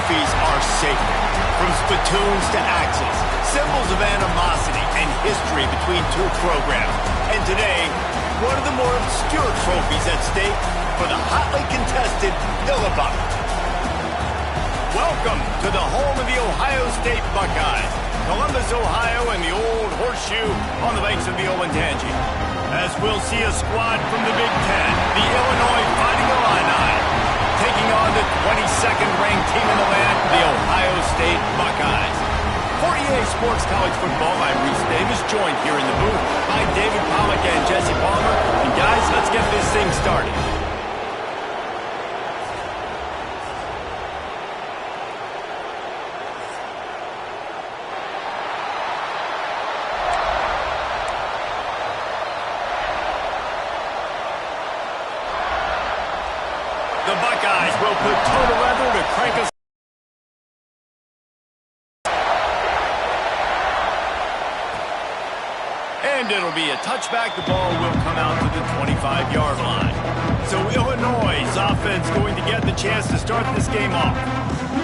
trophies are sacred. From spittoons to axes, symbols of animosity and history between two programs. And today, one of the more obscure trophies at stake for the hotly contested Illabop. Welcome to the home of the Ohio State Buckeyes, Columbus, Ohio, and the Old Horseshoe on the banks of the Olentangy. As we'll see a squad from the Big Ten, the Illinois Fighting Illini, taking on the 22nd ranked team in the land, the Ohio State Buckeyes. For EA Sports College Football, I'm Reese Davis, joined here in the booth by David Pollack and Jesse Palmer. And guys, let's get this thing started. The Buckeyes will put toe to leather to crank us. And it'll be a touchback. The ball will come out to the 25-yard line. So Illinois' offense going to get the chance to start this game off.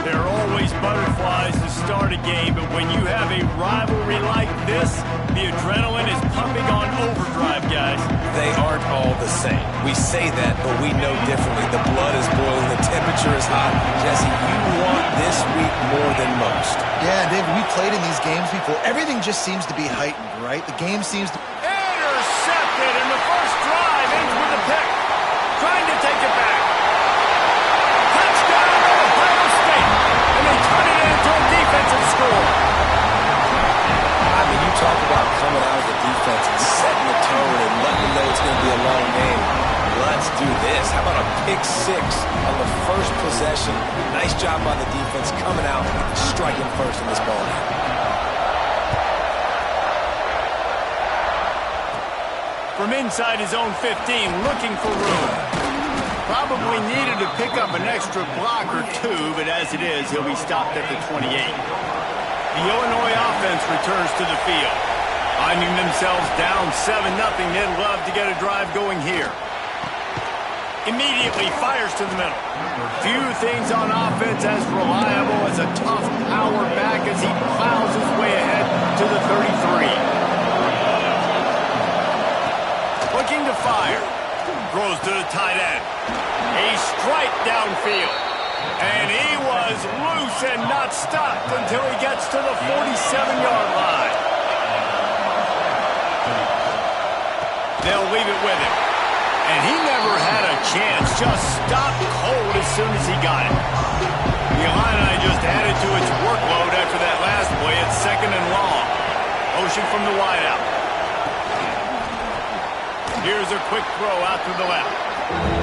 There are always butterflies to start a game, but when you have a rivalry like this, the adrenaline is pumping on overdrive, guys. They aren't all the same. We say that, but we know differently. The blood is boiling. The temperature is hot. Jesse, you want this week more than most. Yeah, David, we played in these games before. Everything just seems to be heightened, right? The game seems to... Intercepted in the first drive, ends with a pick. Trying to take it back. Touchdown, Ohio State. And they turn it into a defensive score. I mean, you talk about coming out of the defense and setting the tone and letting them know it's going to be a long game. Let's do this. How about a pick six on the first possession? Nice job by the defense coming out and striking first in this ball game. From inside his own 15, looking for room. Probably needed to pick up an extra block or two, but as it is, he'll be stopped at the 28. The Illinois offense returns to the field. Finding themselves down 7-0, they'd love to get a drive going here. Immediately fires to the middle. Few things on offense as reliable as a tough power back as he plows his way ahead to the 33. Looking to fire. Throws to the tight end. A strike downfield. And he was loose and not stopped until he gets to the 47-yard line. They'll leave it with him. And he never had a chance, just stopped cold as soon as he got it. The Illini just added to its workload after that last play. It's 2nd and long. Motion from the wideout. Here's a quick throw out to the left.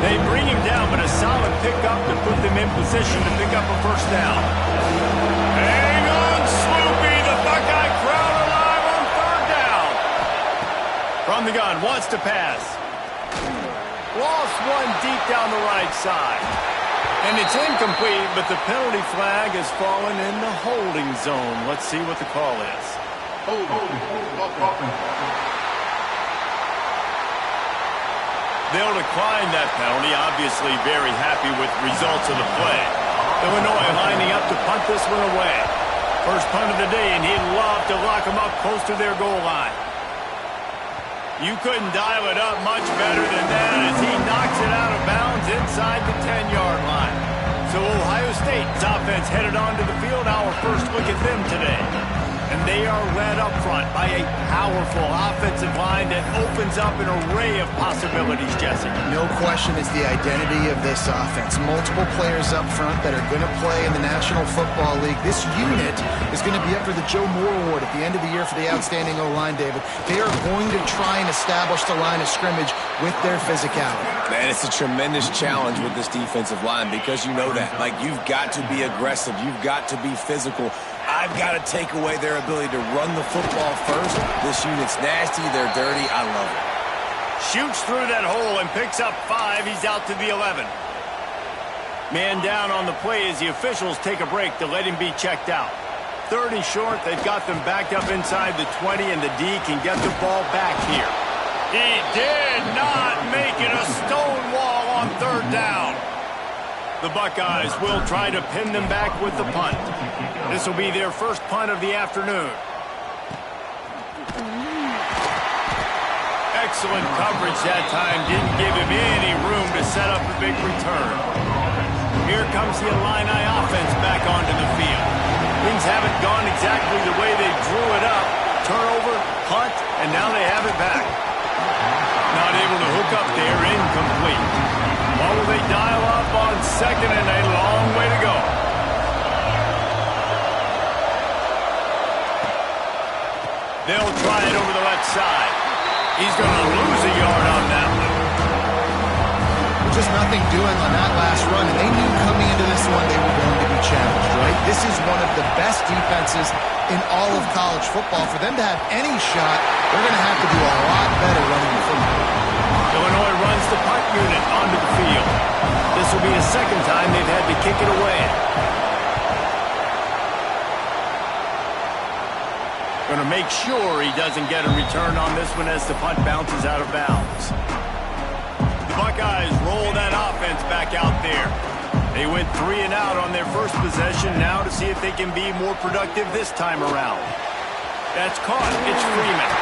They bring him down, but a solid pickup to put them in position to pick up a first down. Hang on, Sloopy. The Buckeye crowd alive on 3rd down. From the gun, wants to pass. Lost one deep down the right side. And it's incomplete, but the penalty flag has fallen in the holding zone. Let's see what the call is. They'll decline that penalty, obviously very happy with results of the play. Illinois lining up to punt this one away. First punt of the day, and he'd love to lock them up close to their goal line. You couldn't dial it up much better than that as he knocks it out of bounds inside the 10-yard line. So Ohio State's offense headed onto the field. Our first look at them today. And they are led up front by a powerful offensive line that opens up an array of possibilities, Jesse. No question it's the identity of this offense. Multiple players up front that are going to play in the National Football League. This unit is going to be up for the Joe Moore Award at the end of the year for the outstanding O-line, David. They are going to try and establish the line of scrimmage with their physicality. Man, it's a tremendous challenge with this defensive line because you know that. Like, you've got to be aggressive. You've got to be physical. I've got to take away their ability to run the football first. This unit's nasty. They're dirty. I love it. Shoots through that hole and picks up 5. He's out to the 11. Man down on the play as the officials take a break to let him be checked out. 30 short. They've got them backed up inside the 20, and the D can get the ball back here. He did not make it. A stone wall on 3rd down. The Buckeyes will try to pin them back with the punt. This will be their first punt of the afternoon. Excellent coverage that time. Didn't give him any room to set up a big return. Here comes the Illini offense back onto the field. Things haven't gone exactly the way they drew it up. Turnover, punt, and now they have it back. Not able to hook up there, incomplete. What will they dial up on second and a long way to go? They'll try it over the left side. He's going to lose a yard on that one. Just nothing doing on that last run, and they knew coming into this one they were going to be challenged, right? This is one of the best defenses in all of college football. For them to have any shot, they're going to have to do a lot better running the football. Illinois runs the punt unit onto the field. This will be the second time they've had to kick it away. Going to make sure he doesn't get a return on this one as the punt bounces out of bounds. The Buckeyes roll that offense back out there. They went 3 and out on their first possession, now to see if they can be more productive this time around. That's caught. It's Freeman.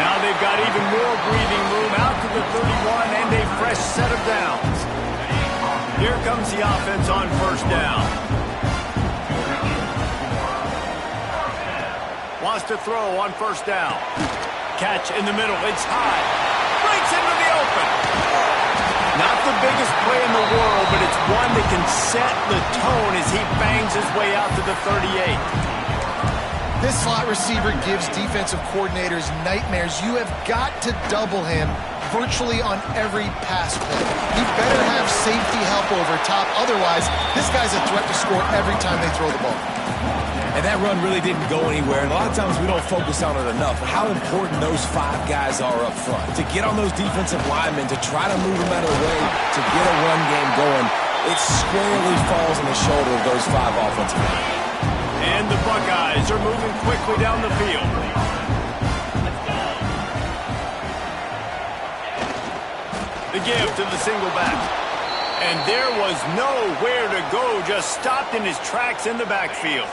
Now they've got even more breathing room out to the 31 and a fresh set of downs. Here comes the offense on first down. Wants to throw on first down. Catch in the middle. It's high. Breaks into the open. Not the biggest play in the world, but it's one that can set the tone as he bangs his way out to the 38. This slot receiver gives defensive coordinators nightmares. You have got to double him virtually on every pass play. He better have safety help over top. Otherwise, this guy's a threat to score every time they throw the ball. And that run really didn't go anywhere. And a lot of times we don't focus on it enough. How important those 5 guys are up front. To get on those defensive linemen, to try to move them out of the way, to get a run game going, it squarely falls on the shoulder of those 5 offensive linemen. And the Buckeyes are moving quickly down the field. The give to the single back. And there was nowhere to go, just stopped in his tracks in the backfield.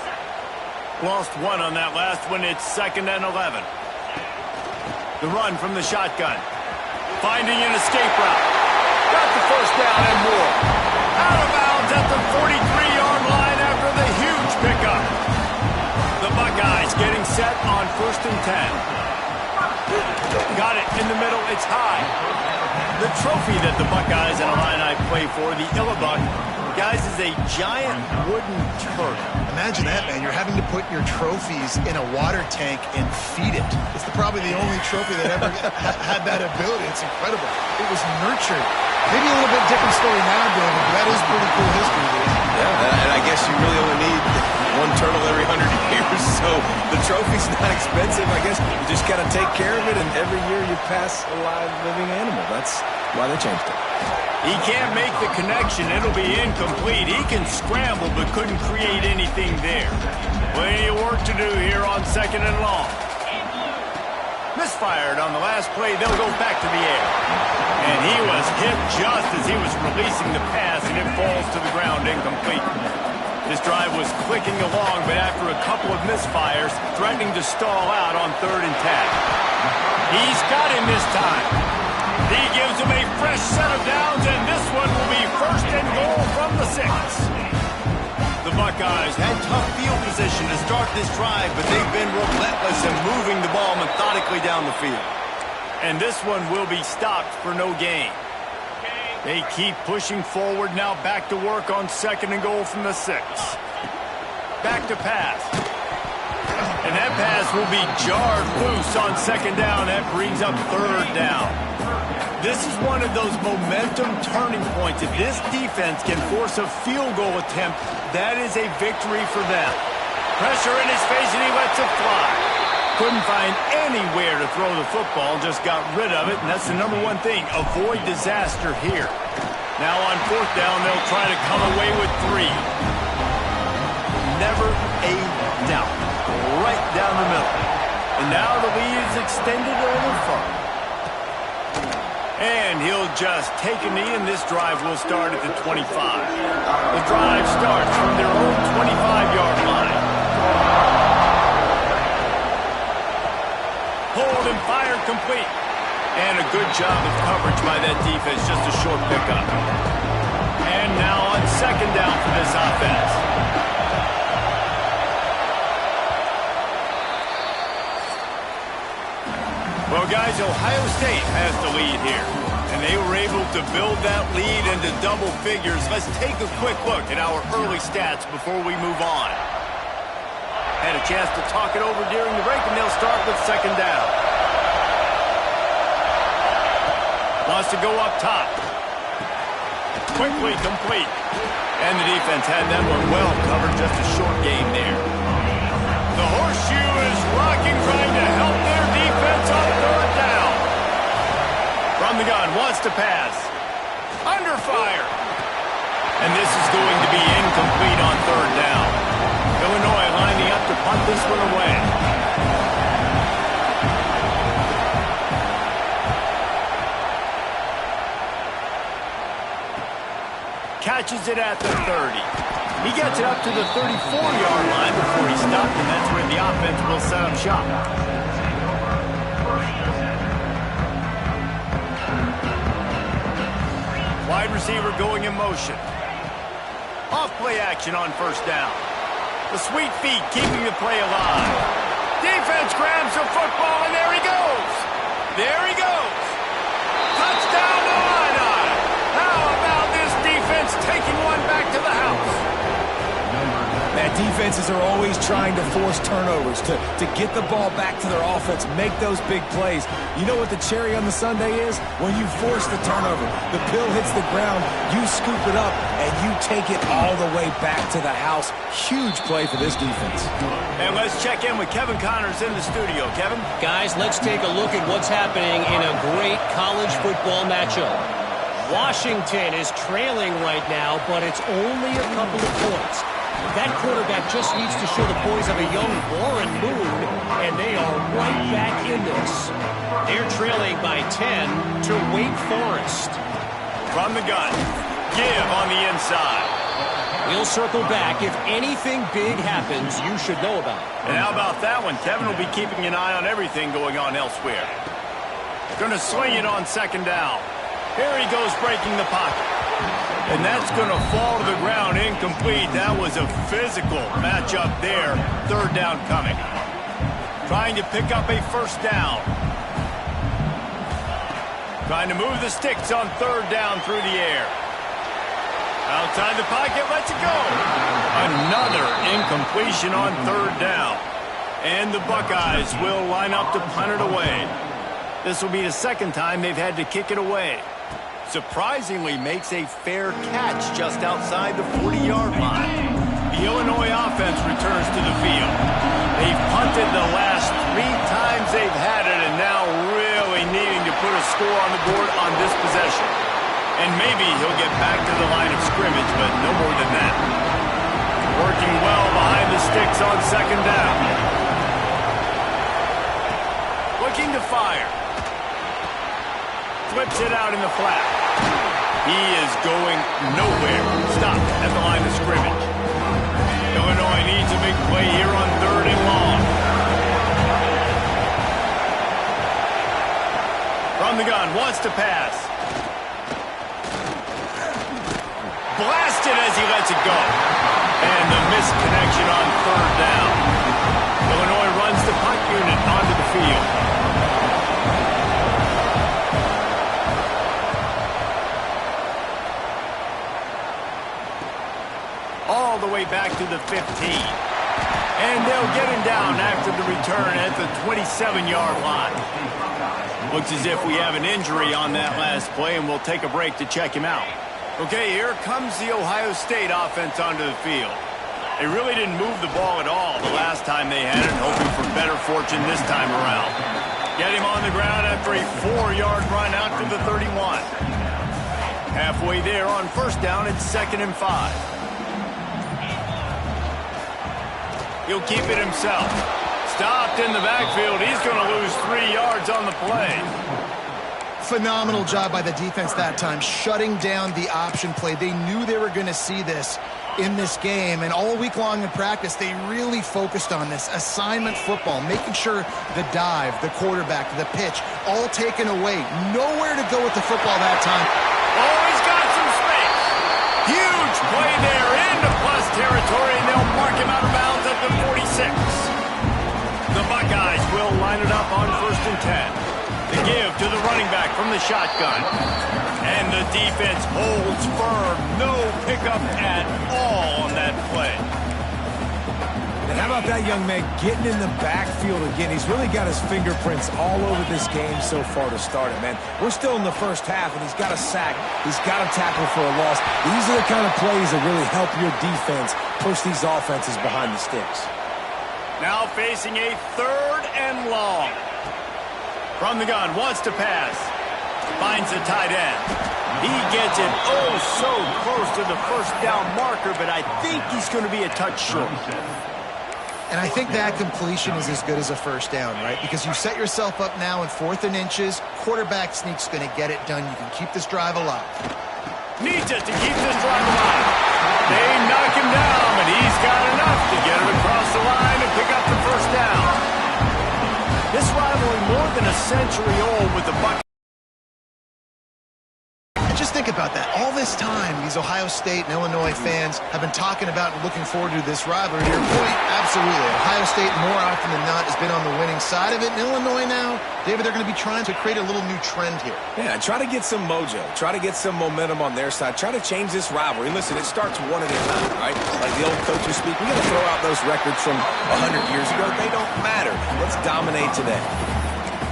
Lost 1 on that last one. It's 2nd and 11. The run from the shotgun. Finding an escape route. Got the first down and more. Out of bounds at the 43-yard line after the huge pickup. The Buckeyes getting set on 1st and 10. Got it in the middle. It's high. The trophy that the Buckeyes and Illini play for, the Illabuck, guys, is a giant wooden turtle. Imagine that, man. You're having to put your trophies in a water tank and feed it. It's probably the only trophy that ever had that ability. It's incredible. It was nurtured. Maybe a little bit different story now, David, but that is pretty cool history, dude. Yeah, and I guess you really only need 1 turtle every 100 years, so the trophy's not expensive. I guess you just got to take care of it, and every year you pass a live living animal. That's why they changed it. He can't make the connection. It'll be incomplete. He can scramble, but couldn't create anything there. Plenty of work to do here on 2nd and long. Misfired on the last play. They'll go back to the air. And he was hit just as he was releasing the pass, and it falls to the ground incomplete. This drive was clicking along, but after a couple of misfires, threatening to stall out on 3rd and 10. He's got him this time. He gives him a fresh set of downs, and this one will be 1st and goal from the 6. The Buckeyes had tough field position to start this drive, but they've been relentless in moving the ball methodically down the field. And this one will be stopped for no gain. They keep pushing forward, now back to work on 2nd and goal from the 6. Back to pass. And that pass will be jarred loose on 2nd down. That brings up 3rd down. This is one of those momentum turning points. If this defense can force a field goal attempt, that is a victory for them. Pressure in his face, and he lets it fly. Couldn't find anywhere to throw the football, just got rid of it, and that's the number 1 thing. Avoid disaster here. Now on 4th down, they'll try to come away with 3. Never a doubt. Right down the middle. And now the lead is extended a little further. And he'll just take a knee, and this drive will start at the 25. The drive starts from their own 25-yard line. Hold and fire complete. And a good job of coverage by that defense, just a short pickup. And now on second down for this offense. Well, guys, Ohio State has the lead here, and they were able to build that lead into double figures. Let's take a quick look at our early stats before we move on. Had a chance to talk it over during the break, and they'll start with second down. Wants to go up top. Quickly complete. And the defense had that one well covered, just a short game there. The horseshoe is rocking, trying to help their defense on third down. From the gun, wants to pass. Under fire. And this is going to be incomplete on third down. Illinois lining up to punt this one away. Catches it at the 30. He gets it up to the 34-yard line before he stopped, and that's where the offense will set up shop. Wide receiver going in motion. Off play action on first down. The sweet feet keeping the play alive. Defense grabs the football, and there he goes. There he goes. Touchdown to Illini. How about this defense taking one back to the house? Man, defenses are always trying to force turnovers, to get the ball back to their offense, make those big plays. You know what the cherry on the sundae is? When you force the turnover, the pill hits the ground, you scoop it up, and you take it all the way back to the house. Huge play for this defense. And let's check in with Kevin Connors in the studio. Kevin? Guys, let's take a look at what's happening in a great college football matchup. Washington is trailing right now, but it's only a couple of points. That quarterback just needs to show the boys of a young Warren Moon, and they are right back in this. They're trailing by 10 to Wake Forest. From the gun, give on the inside. We'll circle back. If anything big happens, you should know about it. And how about that one? Kevin will be keeping an eye on everything going on elsewhere. Going to sling it on second down. Here he goes breaking the pocket. And that's going to fall to the ground incomplete. That was a physical matchup there. Third down coming. Trying to pick up a first down. Trying to move the sticks on third down through the air. Outside the pocket, lets it go. Another incompletion on third down. And the Buckeyes will line up to punt it away. This will be the second time they've had to kick it away. Surprisingly makes a fair catch just outside the 40-yard line. The Illinois offense returns to the field. They've punted the last 3 times they've had it, and now really needing to put a score on the board on this possession. And maybe he'll get back to the line of scrimmage, but no more than that. Working well behind the sticks on second down. Looking to fire. Flips it out in the flat. He is going nowhere. Stopped at the line of scrimmage. Illinois needs a big play here on third and long. From the gun, wants to pass. Blasted as he lets it go. And the missed connection on third down. Illinois runs the punt unit onto the field. All the way back to the 15. And they'll get him down after the return at the 27-yard line. Looks as if we have an injury on that last play, and we'll take a break to check him out. Okay, here comes the Ohio State offense onto the field. They really didn't move the ball at all the last time they had it, hoping for better fortune this time around. Get him on the ground after a 4-yard run out to the 31. Halfway there on first down, it's 2nd and 5. He'll keep it himself. Stopped in the backfield. He's going to lose 3 yards on the play. Phenomenal job by the defense that time, shutting down the option play. They knew they were going to see this in this game, and all week long in practice, they really focused on this assignment football, making sure the dive, the quarterback, the pitch, all taken away. Nowhere to go with the football that time. Oh, he's got some space. Huge play there into plus territory, and they'll mark him out of bounds at the 46. The Buckeyes will line it up on 1st and 10. The give to the running back from the shotgun. And the defense holds firm. No pickup at all on that play. And how about that young man getting in the backfield again? He's really got his fingerprints all over this game so far to start it, man. We're still in the first half, and he's got a sack. He's got a tackle for a loss. These are the kind of plays that really help your defense push these offenses behind the sticks. Now facing a 3rd and long. From the gun, wants to pass. Finds the tight end. He gets it so close to the 1st down marker, but I think he's going to be a touch short. And I think that completion is as good as a 1st down, right? Because you set yourself up now in 4th and inches. Quarterback sneak's going to get it done. You can keep this drive alive. Needs it to keep this drive alive. They knock him down, but he's got enough to get it across the line and pick up the 1st down. This rivalry more than a century old with the Buckeyes. Just think about that. All this time, these Ohio State and Illinois fans have been talking about and looking forward to this rivalry. To your point, absolutely. Ohio State, more often than not, has been on the winning side of it. In Illinois now, David, they're going to be trying to create a little new trend here. Yeah, try to get some mojo. Try to get some momentum on their side. Try to change this rivalry. Listen, it starts one at a time, right? Like the old coaches speak, we got to throw out those records from 100 years ago. They don't matter. Let's dominate today.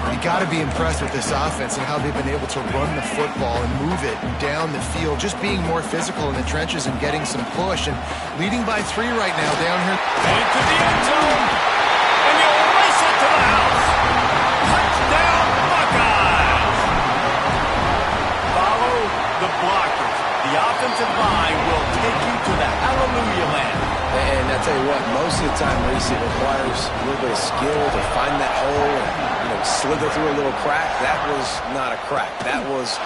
You got to be impressed with this offense and how they've been able to run the football and move it down the field, just being more physical in the trenches and getting some push. And leading by 3 right now down here. Into the end zone. And you'll race it to the house. Touchdown, Buckeyes. Follow the blockers. The offensive line will take you to the hallelujah land. And I tell you what, most of the time, Reese, it requires a little bit of skill to find that hole and, slither through a little crack. That was not a crack. That was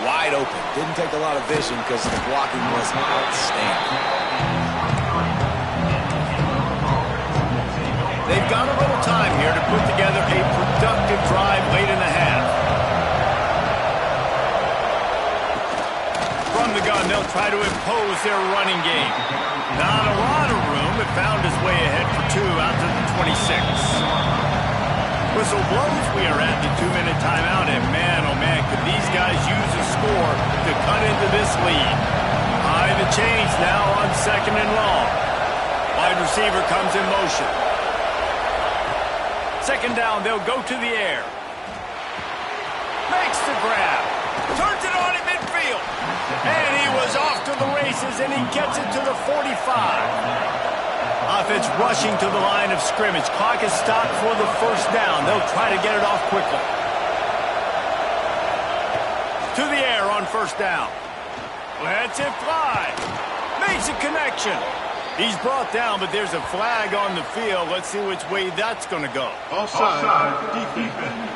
wide open. Didn't take a lot of vision because the blocking was outstanding. They've got a little time here to put together a productive drive late in the half. From the gun, they'll try to impose their running game. Not a lot of room. It found his way ahead for 2 out to the 26. Whistle blows. We are at the 2-minute timeout, and man, oh man, could these guys use a score to cut into this lead. High the chains now on 2nd and long. Wide receiver comes in motion. 2nd down, they'll go to the air. Makes the grab. Turns it on in midfield. And he was off to the races, and he gets it to the 45. Offense rushing to the line of scrimmage. Clock is stopped for the 1st down. They'll try to get it off quickly. To the air on 1st down. Lets it fly. Makes a connection. He's brought down, but there's a flag on the field. Let's see which way that's going to go. Offside. Defense.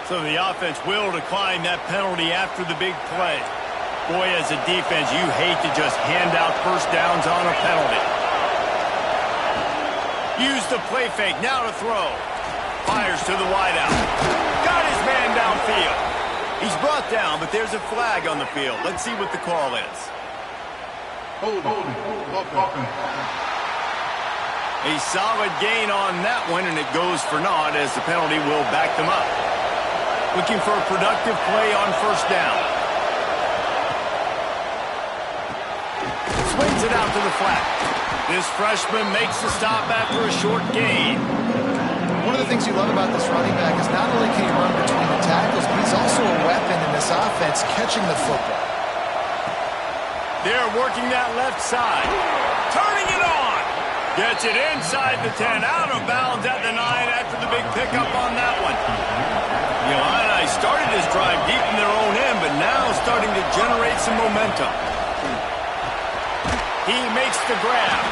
So the offense will decline that penalty after the big play. Boy, as a defense, you hate to just hand out 1st downs on a penalty. Use the play fake, now to throw. Fires to the wideout. Got his man downfield. He's brought down, but there's a flag on the field. Let's see what the call is. Holding. A solid gain on that one, and it goes for naught as the penalty will back them up. Looking for a productive play on 1st down. Swings it out to the flat. This freshman makes the stop after a short gain. One of the things you love about this running back is not only can he run between the tackles, but he's also a weapon in this offense catching the football. They're working that left side. Turning it on. Gets it inside the 10. Out of bounds at the 9 after the big pickup on that one. The Illini started this drive deep in their own end, but now starting to generate some momentum. He makes the grab.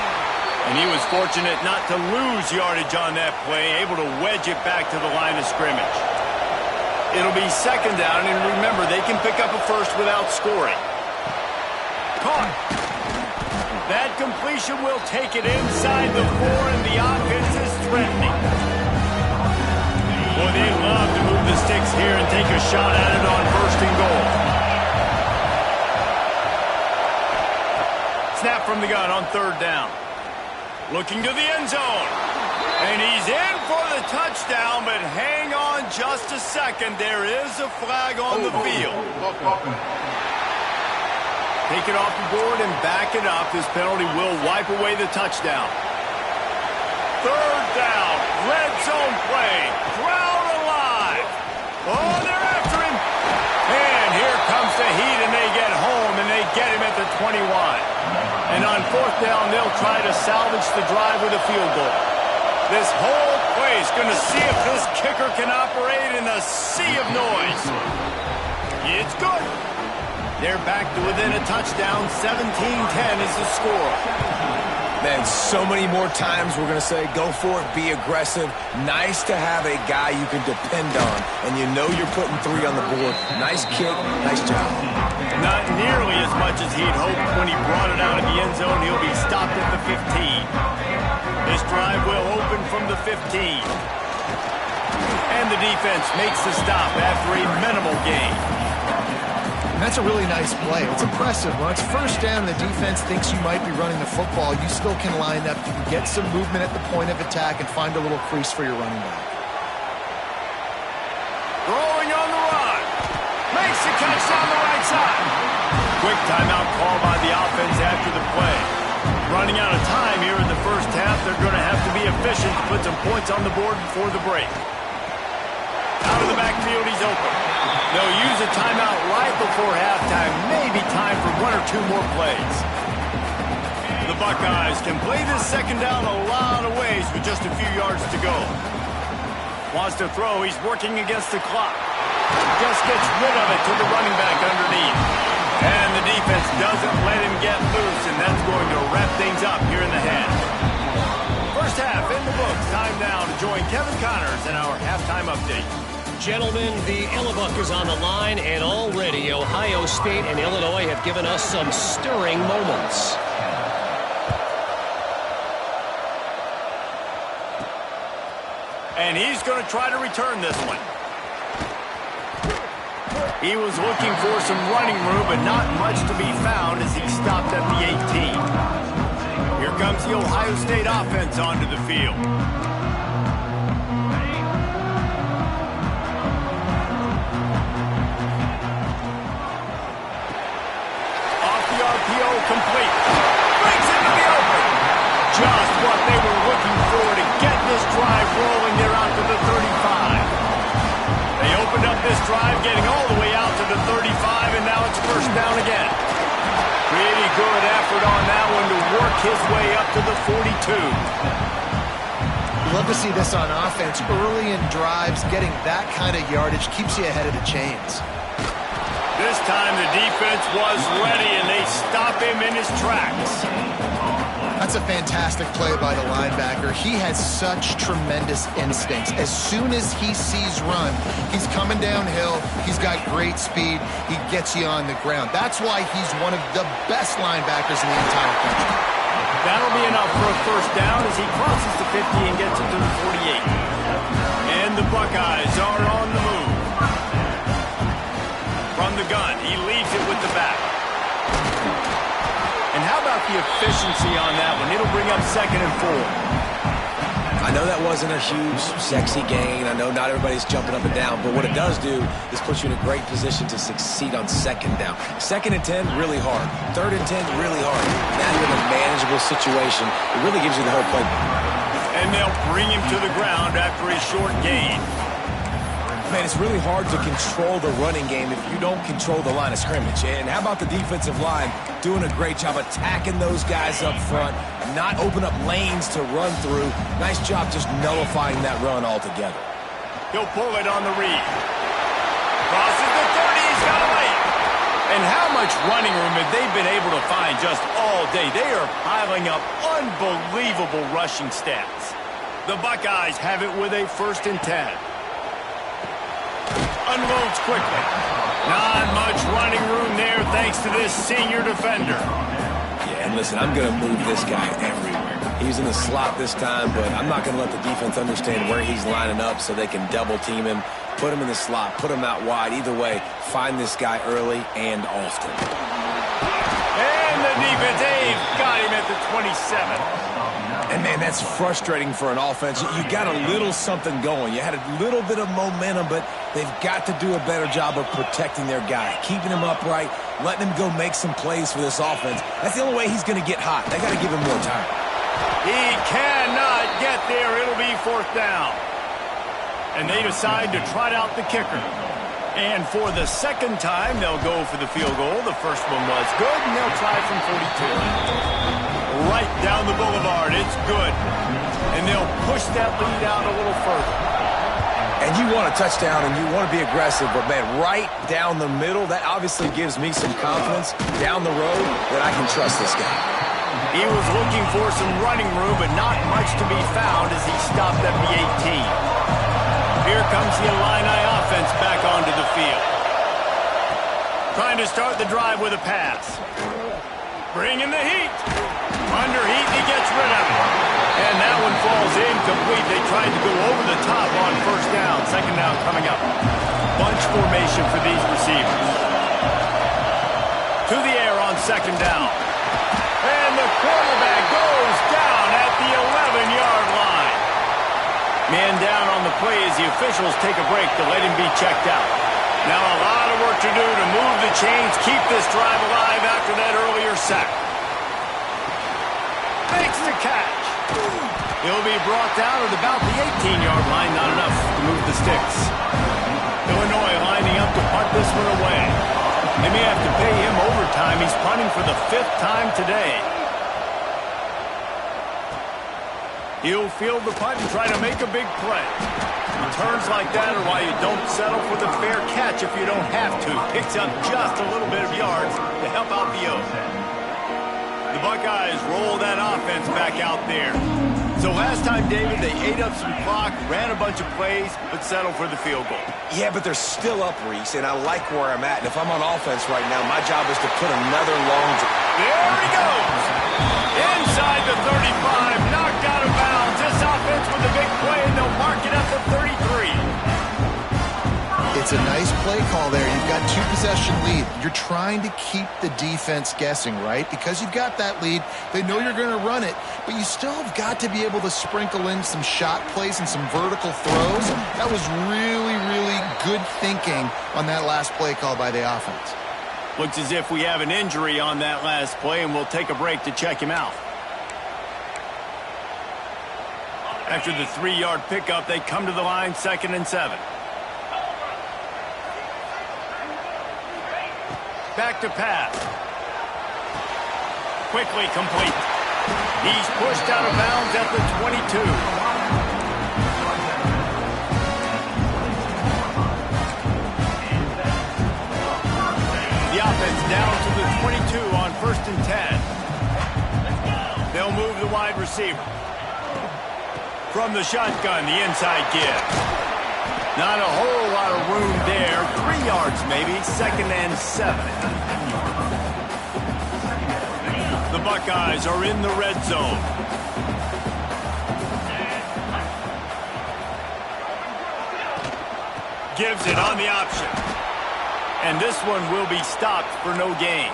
And he was fortunate not to lose yardage on that play, able to wedge it back to the line of scrimmage. It'll be second down, and remember, they can pick up a first without scoring. Caught. That completion will take it inside the 4, and the offense is threatening. Boy, they love to move the sticks here and take a shot at it on first and goal. Snap from the gun on third down. Looking to the end zone. And he's in for the touchdown, but hang on just a second. There is a flag on the field. Take it off the board and back it up. This penalty will wipe away the touchdown. Third down. Red zone play. Crowd alive. Oh, they're after him. And here comes the heat, and they get home, and they get him at the 21. And on fourth down, they'll try to salvage the drive with a field goal. This whole play is going to see if this kicker can operate in a sea of noise. It's good. They're back to within a touchdown. 17-10 is the score. Man, so many more times we're going to say, go for it, be aggressive. Nice to have a guy you can depend on, and you know you're putting 3 on the board. Nice kick, nice job. Not nearly as much as he'd hoped when he brought it out of the end zone. He'll be stopped at the 15. This drive will open from the 15. And the defense makes the stop after a minimal gain. And that's a really nice play. It's impressive. When it's first down and the defense thinks you might be running the football, you still can line up. You can get some movement at the point of attack and find a little crease for your running back. Throwing on the run. Makes the catch down the right side. Quick timeout call by the offense after the play. Running out of time here in the first half. They're going to have to be efficient to put some points on the board before the break. Out of the backfield, he's open. They'll use a timeout right before halftime. Maybe time for 1 or 2 more plays. The Buckeyes can play this second down a lot of ways with just a few yards to go. Wants to throw. He's working against the clock. Just gets rid of it to the running back underneath. And the defense doesn't let him get loose, and that's going to wrap things up here in the half. First half in the books. Time now to join Kevin Connors in our halftime update. Gentlemen, the Illibuck is on the line, and already Ohio State and Illinois have given us some stirring moments. And he's going to try to return this one. He was looking for some running room, but not much to be found as he stopped at the 18. Here comes the Ohio State offense onto the field. RPO complete. Breaks into the open. Just what they were looking for to get this drive rolling. They're out to the 35. They opened up this drive, getting all the way out to the 35, and now it's first down again. Pretty good effort on that one to work his way up to the 42. You love to see this on offense. Early in drives, getting that kind of yardage keeps you ahead of the chains. This time the defense was ready, and they stop him in his tracks. That's a fantastic play by the linebacker. He has such tremendous instincts. As soon as he sees run, he's coming downhill. He's got great speed. He gets you on the ground. That's why he's one of the best linebackers in the entire country. That'll be enough for a first down as he crosses the 50 and gets it to the 48. And the Buckeyes are on the move. From the gun, he leaves it with the back. And how about the efficiency on that one? It'll bring up 2nd and 4. I know that wasn't a huge, sexy gain. I know not everybody's jumping up and down, but what it does do is put you in a great position to succeed on 2nd down. 2nd and 10, really hard. 3rd and 10, really hard. Now you're in a manageable situation. It really gives you the whole playbook. And they'll bring him to the ground after a short gain. Man, it's really hard to control the running game if you don't control the line of scrimmage. And how about the defensive line doing a great job attacking those guys up front, not open up lanes to run through. Nice job just nullifying that run altogether. He'll pull it on the read. Crosses the 30, he's got a lane. And how much running room have they been able to find just all day? They are piling up unbelievable rushing stats. The Buckeyes have it with a 1st and 10. Unloads quickly. Not much running room there thanks to this senior defender. Yeah, and listen, I'm going to move this guy everywhere. He's in the slot this time, but I'm not going to let the defense understand where he's lining up so they can double team him, put him in the slot, put him out wide. Either way, find this guy early and often. And the defense, they've got him at the 27. And, man, that's frustrating for an offense. You got a little something going. You had a little bit of momentum, but they've got to do a better job of protecting their guy, keeping him upright, letting him go make some plays for this offense. That's the only way he's going to get hot. They got to give him more time. He cannot get there. It'll be 4th down. And they decide to trot out the kicker. And for the 2nd time, they'll go for the field goal. The first one was good, and they'll try from 42. Right down the boulevard. It's good. And they'll push that lead out a little further. And you want a touchdown and you want to be aggressive, but, man, right down the middle, that obviously gives me some confidence down the road that I can trust this guy. He was looking for some running room, but not much to be found as he stopped at the 18. Here comes the Illini offense back onto the field. Trying to start the drive with a pass. Bringing the heat. Under heat, he gets rid of it. And that one falls incomplete. They tried to go over the top on 1st down. 2nd down coming up. Bunch formation for these receivers. To the air on 2nd down. And the quarterback goes down at the 11-yard line. Man down on the play as the officials take a break to let him be checked out. Now a lot of work to do to move the chains, keep this drive alive after that earlier sack. Makes the catch. He'll be brought down at about the 18-yard line. Not enough to move the sticks. Illinois lining up to punt this one away. They may have to pay him overtime. He's punting for the 5th time today. He'll field the punt and try to make a big play. Returns like that are why you don't settle for the fair catch if you don't have to. Picks up just a little bit of yards to help out the O's. The Buckeyes roll that offense back out there. So last time, David, they ate up some clock, ran a bunch of plays, but settled for the field goal. Yeah, but they're still up, Reese, and I like where I'm at. And if I'm on offense right now, my job is to put another long... There he goes! Inside the 35, knocked out of bounds. This offense with a big play, and they'll mark it up to 33. It's a nice play call there. You've got 2-possession lead. You're trying to keep the defense guessing, right? Because you've got that lead, they know you're going to run it, but you still have got to be able to sprinkle in some shot plays and some vertical throws. That was really, really good thinking on that last play call by the offense. Looks as if we have an injury on that last play, and we'll take a break to check him out. After the 3-yard pickup, they come to the line, 2nd and 7. Back to pass. Quickly complete. He's pushed out of bounds at the 22. The offense down to the 22 on 1st and 10. They'll move the wide receiver. From the shotgun, the inside give. Not a whole lot of room there. 3 yards maybe. 2nd and 7. The Buckeyes are in the red zone. Gives it on the option. And this one will be stopped for no gain.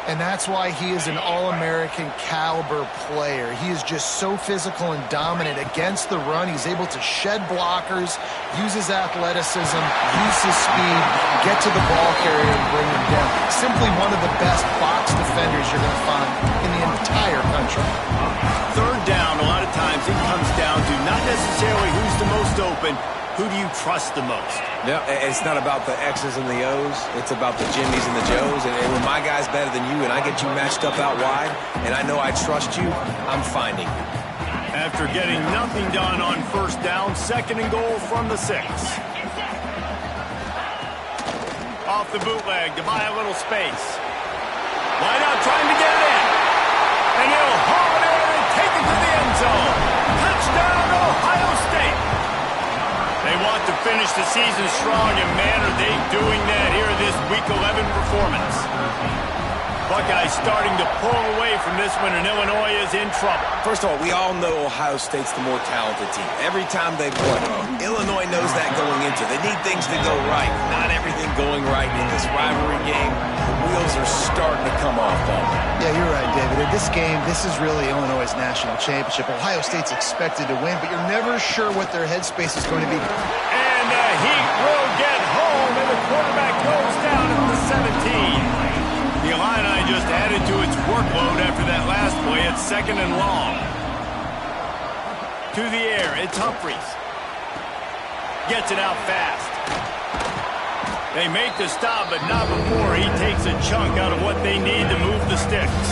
And that's why he is an All-American caliber player. He is just so physical and dominant against the run. He's able to shed blockers, use his athleticism, use his speed, get to the ball carrier and bring him down. Simply one of the best box defenders you're going to find in the entire country. 3rd down, a lot of times it comes down to not necessarily who's the most open, who do you trust the most? No, it's not about the X's and the O's. It's about the Jimmys and the Joes. And when my guy's better than you and I get you matched up out wide and I know I trust you, I'm finding you. After getting nothing done on 1st down, 2nd and goal from the 6. Off the bootleg to buy a little space. Wide out trying to get it in. And he'll haul it in and take it to the end zone. Touchdown, Ohio State. They want to finish the season strong, and man, are they doing that here in this Week 11 performance. Buckeyes starting to pull away from this one, and Illinois is in trouble. First of all, we all know Ohio State's the more talented team. Every time they play, Illinois knows that going into. They need things to go right. Not everything going right in this rivalry game. The wheels are starting to come off on them. Yeah, you're right, David. In this game, this is really Illinois' national championship. Ohio State's expected to win, but you're never sure what their headspace is going to be. And the heat will get home, and the quarterback goes down at the 17. The Illini just added to its workload after that last play. It's 2nd and long. To the air, it's Humphries. Gets it out fast. They make the stop, but not before he takes a chunk out of what they need to move the sticks.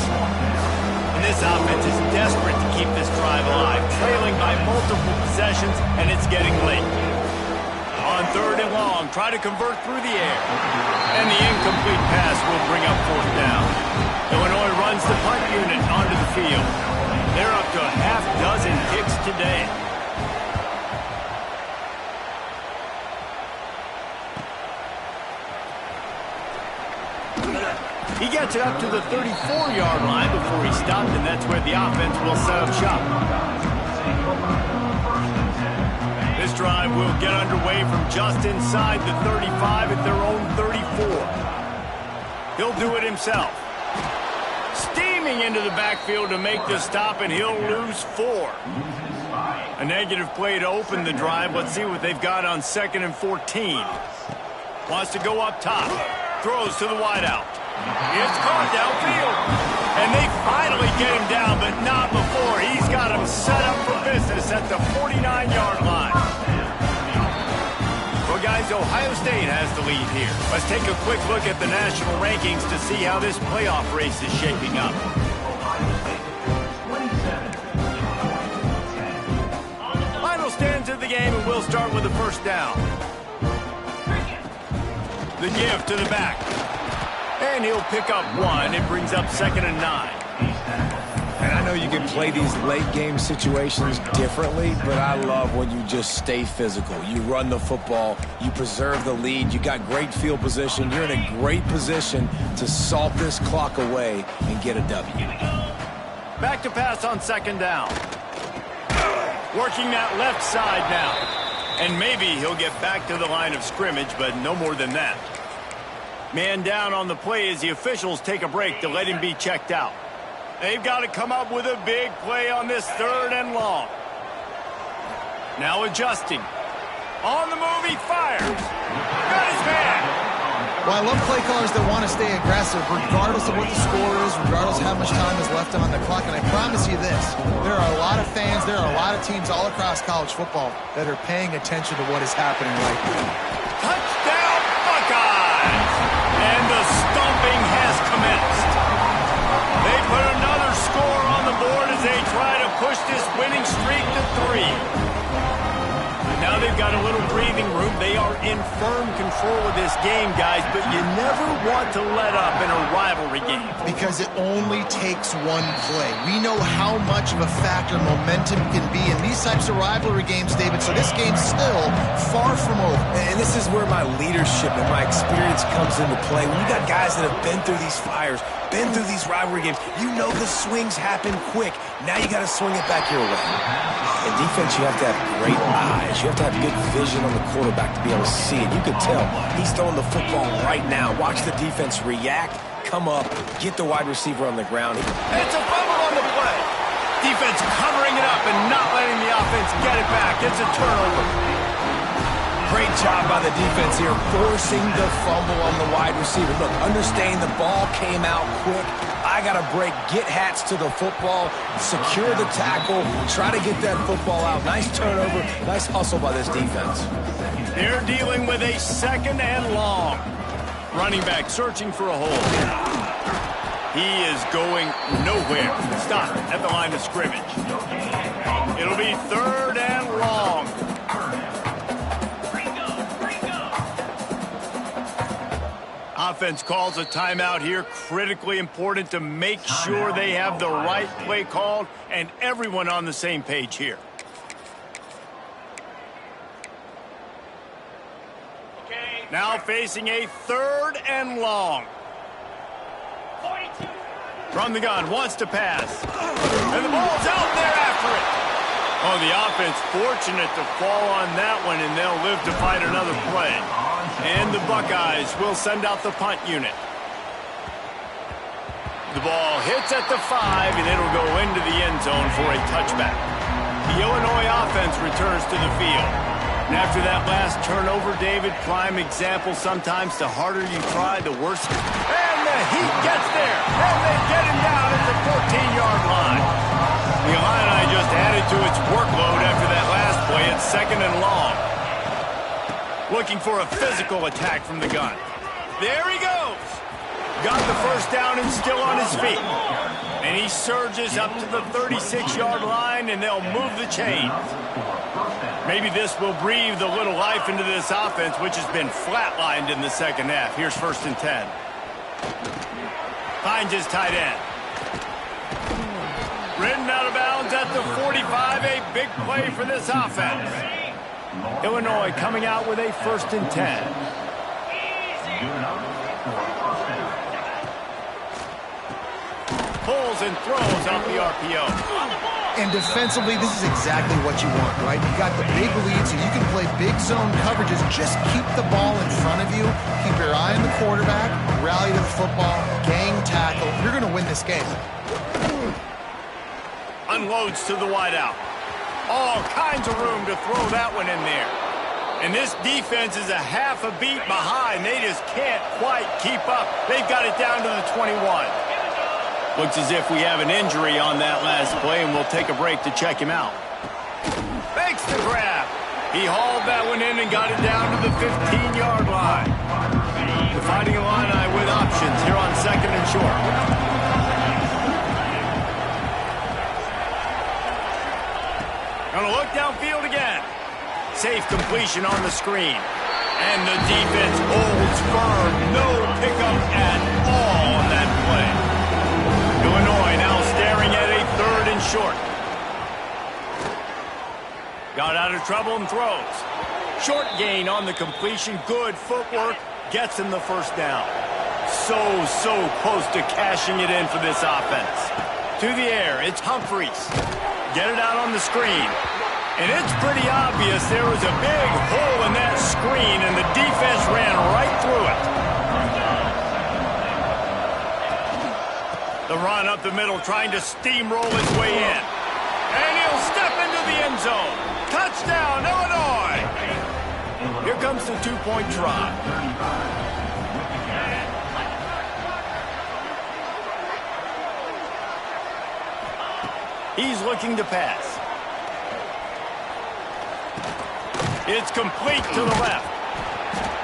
And this offense is desperate to keep this drive alive, trailing by multiple possessions, and it's getting late. On 3rd and long, try to convert through the air. And the incomplete pass will bring up 4th down. Illinois runs the punt unit onto the field. They're up to a half-dozen kicks today. He gets it up to the 34-yard line before he stopped, and that's where the offense will set up shop. This drive will get underway from just inside the 35 at their own 34. He'll do it himself. Steaming into the backfield to make the stop, and he'll lose 4. A negative play to open the drive. Let's see what they've got on 2nd and 14. Wants to go up top. Throws to the wideout. It's caught downfield. And they finally get him down, but not before. He's got him set up for business at the 49-yard line. Well, guys, Ohio State has the lead here. Let's take a quick look at the national rankings to see how this playoff race is shaping up. Final stands of the game, and we'll start with the first down. The give to the back. And he'll pick up 1. It brings up 2nd and 9. And I know you can play these late-game situations differently, but I love when you just stay physical. You run the football, you preserve the lead, you got great field position, you're in a great position to salt this clock away and get a W. Back to pass on 2nd down. Working that left side now. And maybe he'll get back to the line of scrimmage, but no more than that. Man down on the play as the officials take a break to let him be checked out. They've got to come up with a big play on this 3rd and long. Now adjusting. On the move, he fires. Got his man. Well, I love play callers that want to stay aggressive regardless of what the score is, regardless of how much time is left on the clock. And I promise you this, there are a lot of fans, there are a lot of teams all across college football that are paying attention to what is happening right now. Touchdown, Buckeyes! And the stomping has commenced. They put another score on the board as they try to push this winning streak to 3. Now they've got a little breathing room. They are in firm control of this game, guys, but you never want to let up in a rivalry game. Because it only takes one play. We know how much of a factor momentum can be in these types of rivalry games, David, so this game's still far from over. And this is where my leadership and my experience comes into play. When you got guys that have been through these fires, been through these rivalry games, you know the swings happen quick. Now you got to swing it back your way. In defense, you have to have great eyes. You have to have good vision on the quarterback to be able to see it. You can tell he's throwing the football right now. Watch the defense react, come up, get the wide receiver on the ground. It's a fumble on the play. Defense covering it up and not letting the offense get it back. It's a turnover. Great job by the defense here, forcing the fumble on the wide receiver. Look, understand the ball came out quick. I got to break, get hats to the football, secure the tackle, try to get that football out. Nice turnover, nice hustle by this defense. They're dealing with a 2nd and long. Running back searching for a hole. He is going nowhere. Stop at the line of scrimmage. It'll be 3rd and long. offense calls a timeout here. Critically important to make sure they have the right play called and everyone on the same page here. Now facing a 3rd and long. From the gun, wants to pass. And the ball's out there after it. Oh, the offense fortunate to fall on that one, and they'll live to fight another play. And the Buckeyes will send out the punt unit. The ball hits at the 5, and it'll go into the end zone for a touchback. The Illinois offense returns to the field. And after that last turnover, David, prime example sometimes the harder you try, the worse. And the Heat gets there, and they get him down at the 14-yard line. The Illini just added to its workload after that last play. It's 2nd and long. Looking for a physical attack from the gun. There he goes. Got the first down and still on his feet. And he surges up to the 36-yard line, and they'll move the chains. Maybe this will breathe a little life into this offense, which has been flatlined in the second half. Here's 1st and 10. Finds his tight end. Ridden out of bounds at the 45. A big play for this offense. Illinois coming out with a 1st and 10. Pulls and throws off the RPO. And defensively, this is exactly what you want, right? You got the big lead, so you can play big zone coverages. Just keep the ball in front of you. Keep your eye on the quarterback. Rally to the football. Gang tackle. You're going to win this game. Unloads to the wideout. All kinds of room to throw that one in there. And this defense is a half a beat behind. They just can't quite keep up. They've got it down to the 21. Looks as if we have an injury on that last play, and we'll take a break to check him out. Makes the grab. He hauled that one in and got it down to the 15-yard line. The Fighting Illini with options here on 2nd and short. Gonna look downfield again. Safe completion on the screen. And the defense holds firm. No pickup at all on that play. Illinois now staring at a 3rd and short. Got out of trouble and throws. Short gain on the completion. Good footwork. Gets him the first down. So close to cashing it in for this offense. To the air, it's Humphreys. Get it out on the screen. And it's pretty obvious there was a big hole in that screen, and the defense ran right through it. The run up the middle, trying to steamroll his way in. And he'll step into the end zone. Touchdown, Illinois! Here comes the 2-point try. He's looking to pass. It's complete to the left.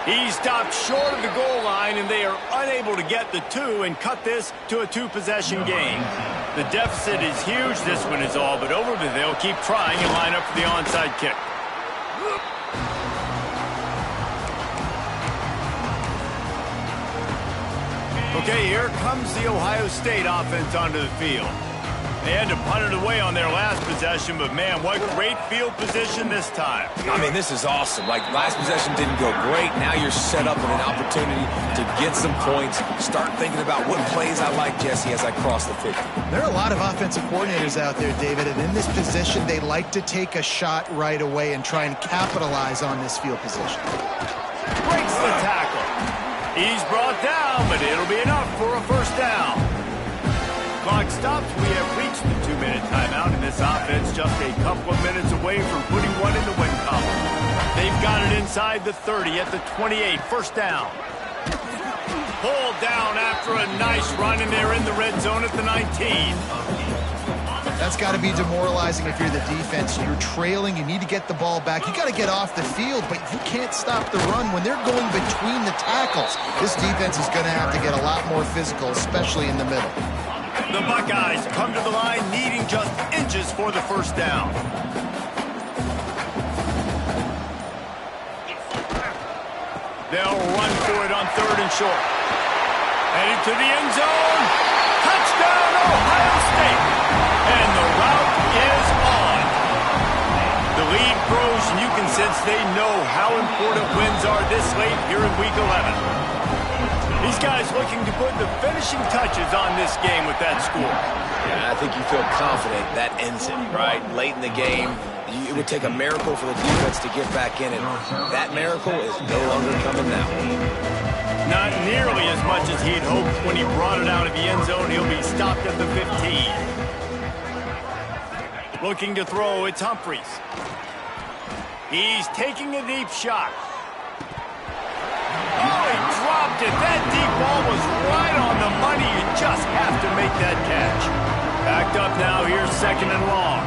He stopped short of the goal line, and they are unable to get the 2 and cut this to a 2-possession game. The deficit is huge. This one is all but over, but they'll keep trying and line up for the onside kick. Okay, here comes the Ohio State offense onto the field. They had to punt it away on their last possession, but man, what great field position this time. I mean, this is awesome. Like, last possession didn't go great. Now you're set up with an opportunity to get some points. Start thinking about what plays I like, Jesse, as I cross the 50. There are a lot of offensive coordinators out there, David, and in this position, they like to take a shot right away and try and capitalize on this field position. Breaks the tackle. He's brought down, but it'll be enough for a first down. Clock stops. We have reached the 2-minute timeout, and this offense just a couple of minutes away from putting one in the win column. They've got it inside the 30 at the 28. First down. Pulled down after a nice run, and they're in the red zone at the 19. That's got to be demoralizing if you're the defense. You're trailing. You need to get the ball back. You got to get off the field, but you can't stop the run when they're going between the tackles. This defense is going to have to get a lot more physical, especially in the middle. The Buckeyes come to the line needing just inches for the first down. They'll run for it on 3rd and short. Headed to the end zone. Touchdown, Ohio State. And the route is on. The lead grows, and you can sense they know how important wins are this late here in Week 11. These guys looking to put the finishing touches on this game with that score. Yeah, I think you feel confident that ends it, right? Late in the game, it would take a miracle for the defense to get back in it. That miracle is no longer coming now. Not nearly as much as he'd hoped when he brought it out of the end zone. He'll be stopped at the 15. Looking to throw, it's Humphries. He's taking a deep shot. Oh, he dropped it. That deep ball was right on the money. You just have to make that catch. Backed up now. Here's 2nd and long.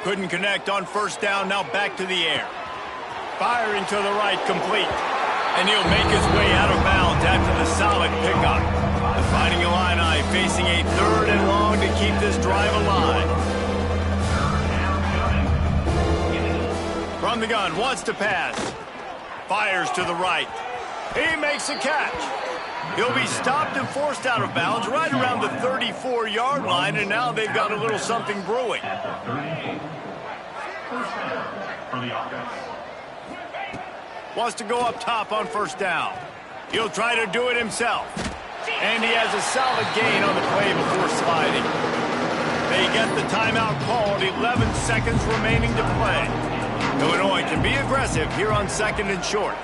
Couldn't connect on 1st down. Now back to the air. Firing to the right, complete. And he'll make his way out of bounds after the solid pickup. The Fighting Illini facing a 3rd and long to keep this drive alive. From the gun, wants to pass. Fires to the right. He makes a catch. He'll be stopped and forced out of bounds right around the 34-yard line, and now they've got a little something brewing. Wants to go up top on 1st down. He'll try to do it himself. And he has a solid gain on the play before sliding. They get the timeout called, 11 seconds remaining to play. Illinois can be aggressive here on 2nd and short.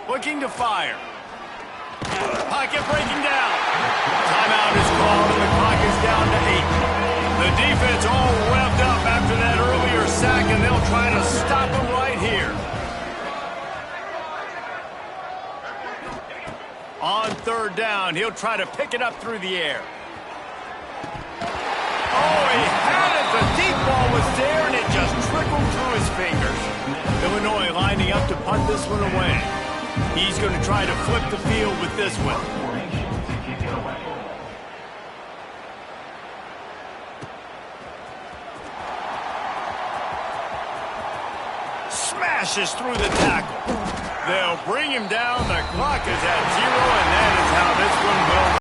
Looking to fire. Pocket breaking down. Timeout is called and the clock is down to 8. The defense all revved up after that earlier sack, and they'll try to stop him right here. On 3rd down, he'll try to pick it up through the air. Oh, he had it. The deep ball was there, and it just trickled through his fingers. Illinois lining up to punt this one away. He's going to try to flip the field with this one. Smashes through the tackle. They'll bring him down. The clock is at 0, and that is how this one will